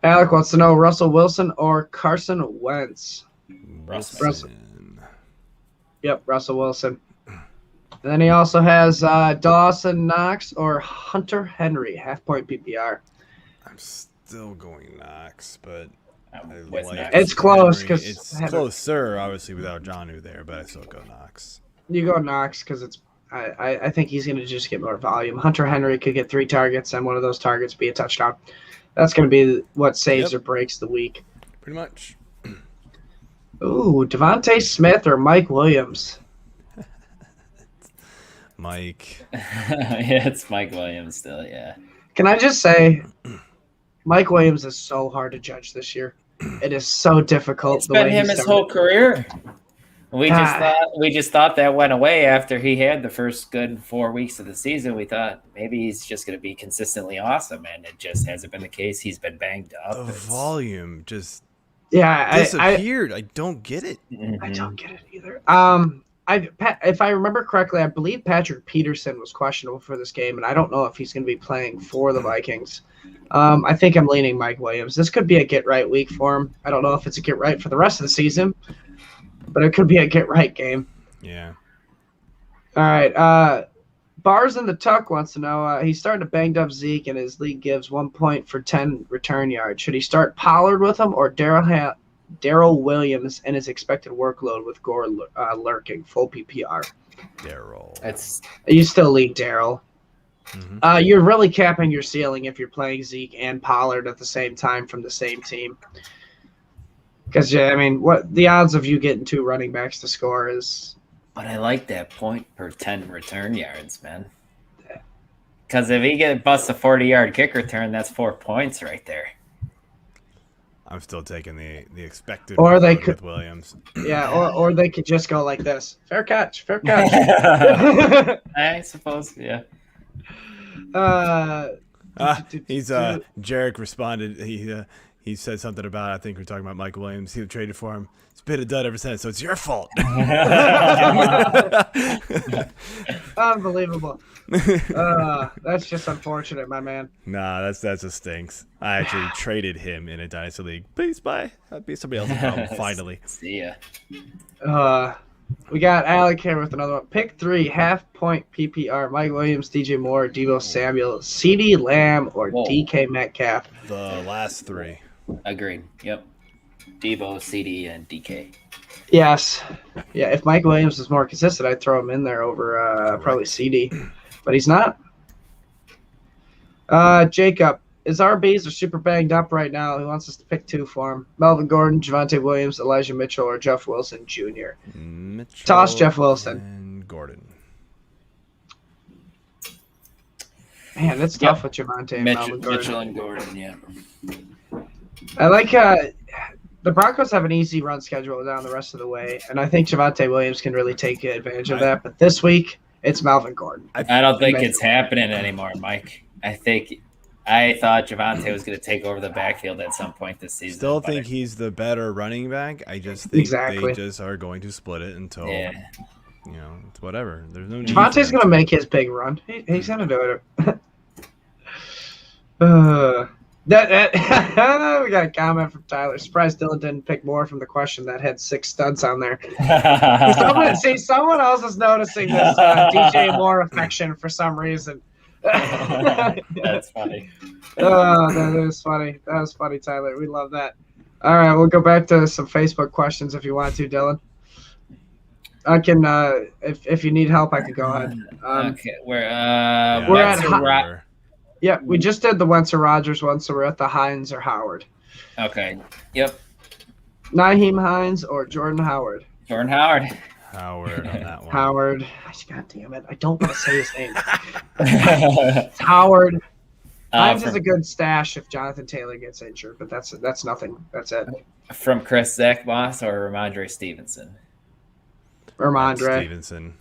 Alec wants to know, Russell Wilson or Carson Wentz? Russell. Yep, Russell Wilson. And then he also has Dawson Knox or Hunter Henry, half-point PPR. I'm still going Knox, but With like Knox. It's close Henry. 'cause It's Henry- closer, obviously, without Jonnu there, but I still go Knox. You go Knox because it's. I think he's going to just get more volume. Hunter Henry could get 3 targets, and one of those targets be a touchdown. That's going to be what saves or breaks the week. Pretty much. Ooh, Devontae Smith or Mike Williams. Mike. Yeah, it's Mike Williams still. Yeah. Can I just say, Mike Williams is so hard to judge this year. It is so difficult. It's been him his whole career. We just thought that went away after he had the first good 4 weeks of the season. We thought maybe he's just going to be consistently awesome, and it just hasn't been the case. He's been banged up. The volume just disappeared. I don't get it. I don't get it either. If I remember correctly, I believe Patrick Peterson was questionable for this game, and I don't know if he's going to be playing for the Vikings. I think I'm leaning Mike Williams. This could be a get-right week for him. I don't know if it's a get-right for the rest of the season, but it could be a get-right game. Yeah. All right. Bars in the Tuck wants to know, he's starting to banged up Zeke, and his league gives 1 point for 10 return yards. Should he start Pollard with him or Darrell Williams and his expected workload with Gore lurking, full PPR? Darrell. You still lead Darrell. Mm-hmm. You're really capping your ceiling if you're playing Zeke and Pollard at the same time from the same team. Because, what the odds of you getting 2 running backs to score is... But I like that point per 10 return yards, man. Because if he busts a 40-yard kick return, that's 4 points right there. I'm still taking the expected or they could, with Williams. Yeah, or they could just go like this. Fair catch. I suppose, yeah. Jarek responded. He said something about, I think we're talking about Mike Williams. He traded for him. It's been a dud ever since, so it's your fault. Unbelievable. That's just unfortunate, my man. Nah, that just stinks. I actually traded him in a dynasty league. Please bye. That'd be somebody else's problem. Finally. See ya. We got Alec here with another one. Pick 3, half-point PPR. Mike Williams, DJ Moore, Deebo Samuel, CeeDee Lamb, or DK Metcalf. The last 3. Agreed. Yep. Deebo, CD, and DK. Yes. Yeah, if Mike Williams is more consistent, I'd throw him in there over probably CD. But he's not. Jacob, his RBs are super banged up right now. He wants us to pick 2 for him. Melvin Gordon, Javonte Williams, Elijah Mitchell, or Jeff Wilson Jr. Toss Jeff Wilson. And Gordon. Man, that's tough with Javonte and Melvin Gordon. Mitchell and Gordon, yeah. I like the Broncos have an easy run schedule down the rest of the way, and I think Javonte Williams can really take advantage of that. But this week, it's Melvin Gordon. I don't think it's happening anymore, Mike. I thought Javonte was going to take over the backfield at some point this season. Still think he's the better running back. I just think they just are going to split it until, it's whatever. There's no need. Javonte's going to make his big run. He's going to do it. We got a comment from Tyler. Surprised Dylan didn't pick more from the question that had 6 studs on there. Someone else is noticing this DJ Moore affection for some reason. That's funny. That is funny. That was funny, Tyler. We love that. All right, we'll go back to some Facebook questions if you want to, Dylan. I can, if you need help, I can go ahead. Okay, we're at yeah, we just did the Wentz or Rodgers one, so we're at the Hines or Howard. Okay. Yep. Nyheim Hines or Jordan Howard? Jordan Howard. Howard on that one. Howard. God damn it. I don't want to say his name. It's Howard. Hines is a good stash if Jonathan Taylor gets injured, but that's nothing. That's it. From Chris Zach Moss or Ramondre Stevenson? Ramondre. Stevenson.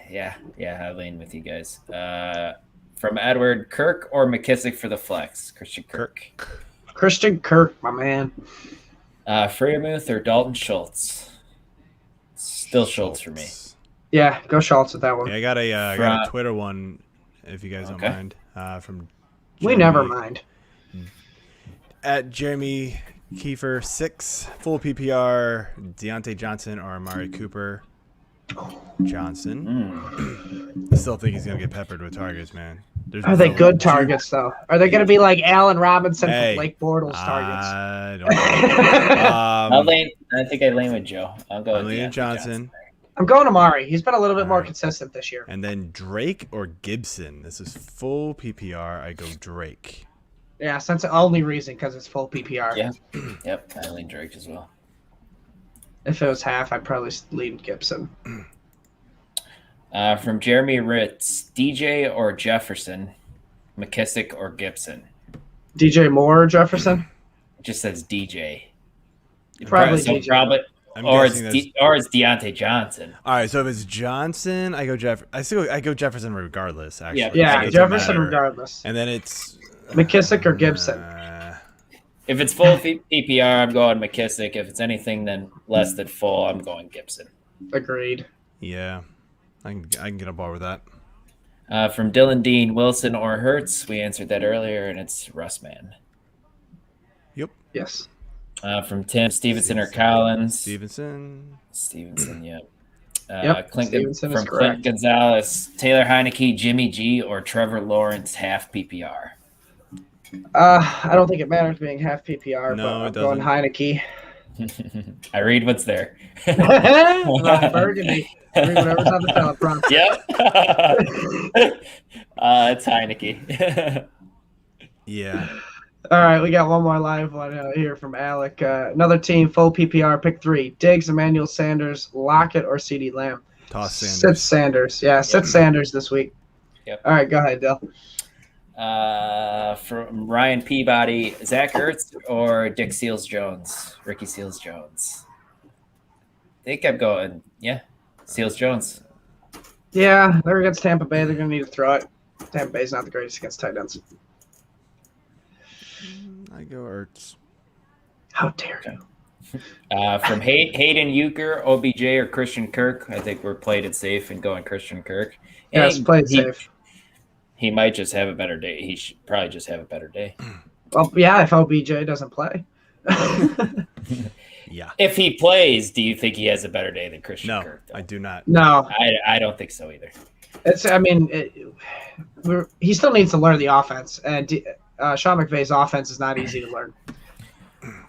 Yeah, I lean with you guys. From Edward, Kirk or McKissick for the flex? Christian Kirk. Christian Kirk, my man. Freiermuth or Dalton Schultz? Still Schultz for me. Yeah, go Schultz with that one. Yeah, I got a Twitter one, if you guys don't mind. From Jeremy, we never mind. At Jeremy Kiefer 6, full PPR, Deontay Johnson or Amari Cooper. Johnson. I still think he's going to get peppered with targets, man. Are they good targets, though? Are they going to be like Allen Robinson Hey, from Blake Bortles targets? I don't know. I think I lean with Joe. I'll go with Lean Johnson. I'm going Amari. He's been a little bit more consistent this year. And then Drake or Gibson. This is full PPR. I go Drake. Yeah, that's the only reason, because it's full PPR. Yeah. Yep, I lean Drake as well. If it was half, I'd probably lean Gibson. From Jeremy Ritz, DJ or Jefferson, McKissick or Gibson? DJ Moore or Jefferson? It just says DJ. Probably DJ. Or it's Deontay Johnson. All right, so if it's Johnson, I go I go Jefferson regardless. Actually, yeah, Jefferson regardless. And then it's McKissick or Gibson. If it's full PPR, I'm going McKissick. If it's anything then less than full, I'm going Gibson. Agreed. Yeah, I can get on board with that. From Dylan Dean, Wilson or Hurts? We answered that earlier, and it's Russman. Yep. Yes. From Tim, Stevenson or Collins? Stevenson, yep. Stevenson is correct. Clint Gonzalez, Taylor Heineke, Jimmy G, or Trevor Lawrence, half PPR? I don't think it matters being half PPR, No, but I'm it going Heineke. I read what's there. Burgundy. Read whatever's on the teleprompter. Yep. It's Heineke. yeah. All right, we got one more live one here from Alec. Another team, full PPR, pick 3. Diggs, Emmanuel Sanders, Lockett, or CeeDee Lamb? Toss Sanders. Sit Sanders. Yeah, sit Sanders this week. Yep. All right, go ahead, Dill. From Ryan Peabody, Zach Ertz or Ricky Seals-Jones? I think I'm going, Seals-Jones. Yeah, they're against Tampa Bay. They're going to need to throw it. Tampa Bay's not the greatest against tight ends. I go Ertz. How dare you? From Hayden Euchre, OBJ, or Christian Kirk? I think we're played it safe and going Christian Kirk. Yes, played safe. He might just have a better day. He should probably just have a better day. Well, yeah, if OBJ doesn't play. Yeah. If he plays, do you think he has a better day than Christian Kirk? No, I do not. No. I don't think so either. He still needs to learn the offense, and Sean McVay's offense is not easy to learn.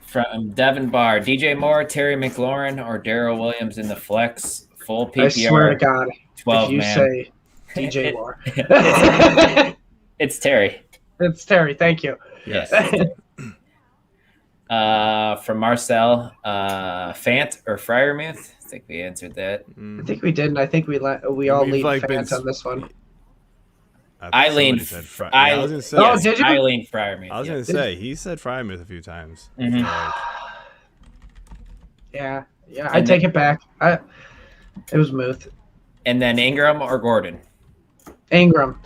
From Devin Barr, DJ Moore, Terry McLaurin, or Darrell Williams in the flex, full PPR. I swear to God, 12 if you man. say DJ Moore. It's Terry. It's Terry, thank you. Yes. From Marcel, Fant or Freiermuth? I think we answered that. I think we did, and I think we all lean Fant on this one. I lean Freiermuth. I was going to say, he said Freiermuth a few times. Mm-hmm. Yeah, I take it back. It was Muth. And then Ingram or Gordon? Ingram.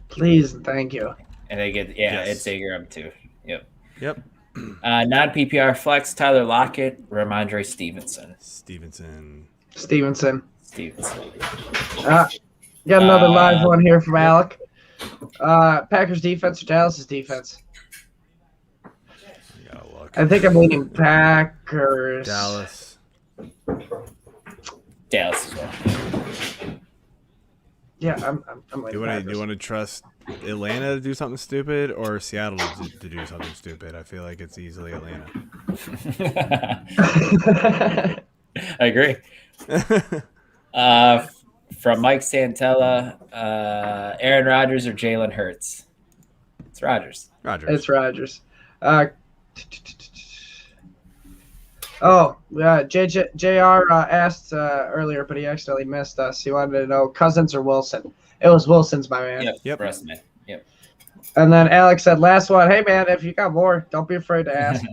Please and thank you. And they get, It's Ingram too. Yep. Non-PPR flex, Tyler Lockett, Ramondre Stevenson. Stevenson. Got another live one here from Alec. Packers defense or Dallas's defense? I gotta look. I think I'm leaning Packers. Dallas as well. Yeah, I'm leaning Packers. Do you want to trust Atlanta to do something stupid or Seattle to do something stupid? I feel like it's easily Atlanta. I agree. From Mike Santella, Aaron Rodgers or Jalen Hurts? It's Rodgers. It's Rodgers. JR asked earlier, but he accidentally missed us. He wanted to know Cousins or Wilson. It was Wilson's, my man. Yep. Russman. Yep. And then Alex said, last one. Hey, man, if you got more, don't be afraid to ask.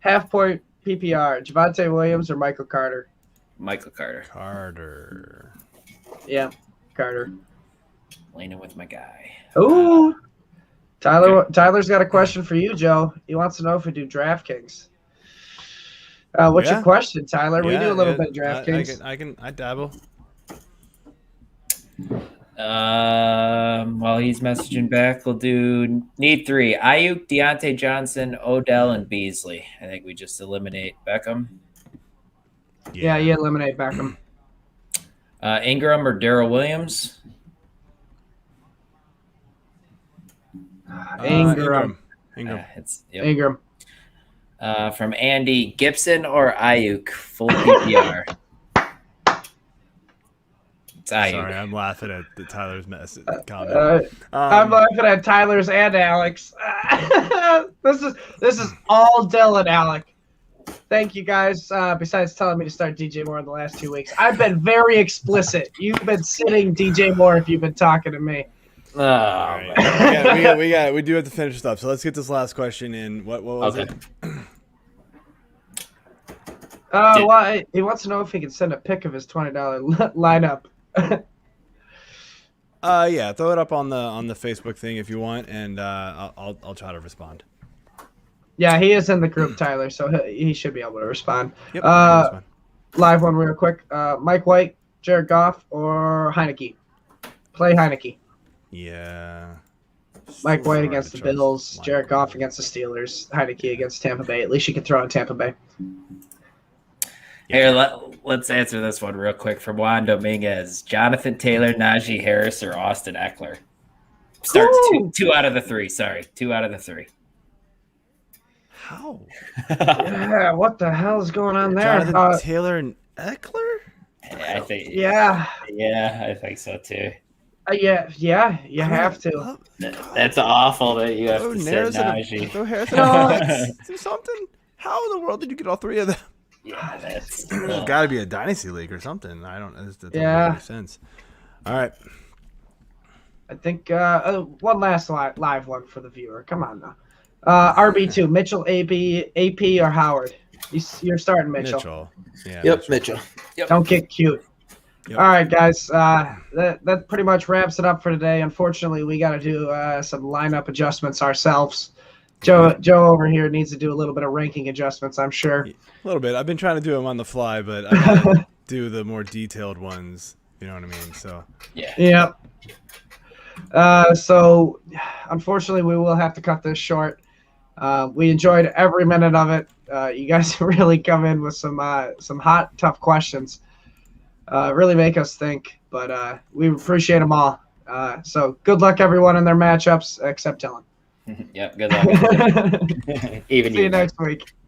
Half point PPR, Javonte Williams or Michael Carter? Michael Carter. Yeah, Carter. Leaning with my guy. Ooh. Tyler's got a question for you, Joe. He wants to know if we do DraftKings. What's your question, Tyler? We do a little bit of DraftKings. I dabble. While he's messaging back, we'll do need 3. Ayuk, Deontay Johnson, Odell, and Beasley. I think we just eliminate Beckham. Yeah, you eliminate Beckham. Ingram or Darrell Williams? Ingram. Yep. Ingram. From Andy, Gibson or Ayuk? Full PPR. It's Ayuk. Sorry, I'm laughing at the Tyler's comment. I'm laughing at Tyler's and Alex. This is all Dylan, Alec. Thank you guys. Besides telling me to start DJ Moore in the last 2 weeks, I've been very explicit. You've been sitting DJ Moore if you've been talking to me. Oh, all right. We do have to finish this up. So let's get this last question in. What was it? Well, he wants to know if he can send a pic of his $20 lineup. Yeah, throw it up on the Facebook thing if you want, and I'll try to respond. Yeah, he is in the group, Tyler, so he should be able to respond. Yep. Live one real quick. Mike White, Jared Goff, or Heineke? Play Heineke. Yeah. Mike White against the Bills, Jared Goff against the Steelers, Heineke against Tampa Bay. At least you can throw in Tampa Bay. Here, let's answer this one real quick from Juan Dominguez. Jonathan Taylor, Najee Harris, or Austin Eckler? Starts two out of the three. Sorry, 2 out of the 3. How? Yeah, what the hell is going on there? Jonathan Taylor and Eckler? I think. Yeah. Yeah, I think so too. Yeah, you have to. That's awful that you have to say Najee. Throw Harris do something? How in the world did you get all 3 of them? Yeah, that's There's got to be a dynasty league or something. I don't. That doesn't Yeah. make any sense. All right. I think one last live one for the viewer. Come on now. RB2, Mitchell, AP, or Howard? You're starting Mitchell. Yeah. Yep, Mitchell. Yep. Don't get cute. Yep. All right, guys. That pretty much wraps it up for today. Unfortunately, we got to do some lineup adjustments ourselves. Joe over here needs to do a little bit of ranking adjustments, I'm sure. A little bit. I've been trying to do them on the fly, but I gotta do the more detailed ones. You know what I mean? So. Yeah. Yep. So, unfortunately, we will have to cut this short. We enjoyed every minute of it. You guys really come in with some hot, tough questions. Really make us think, but we appreciate them all. So good luck, everyone, in their matchups, except Dylan. Yep. Good luck. Even See you next week.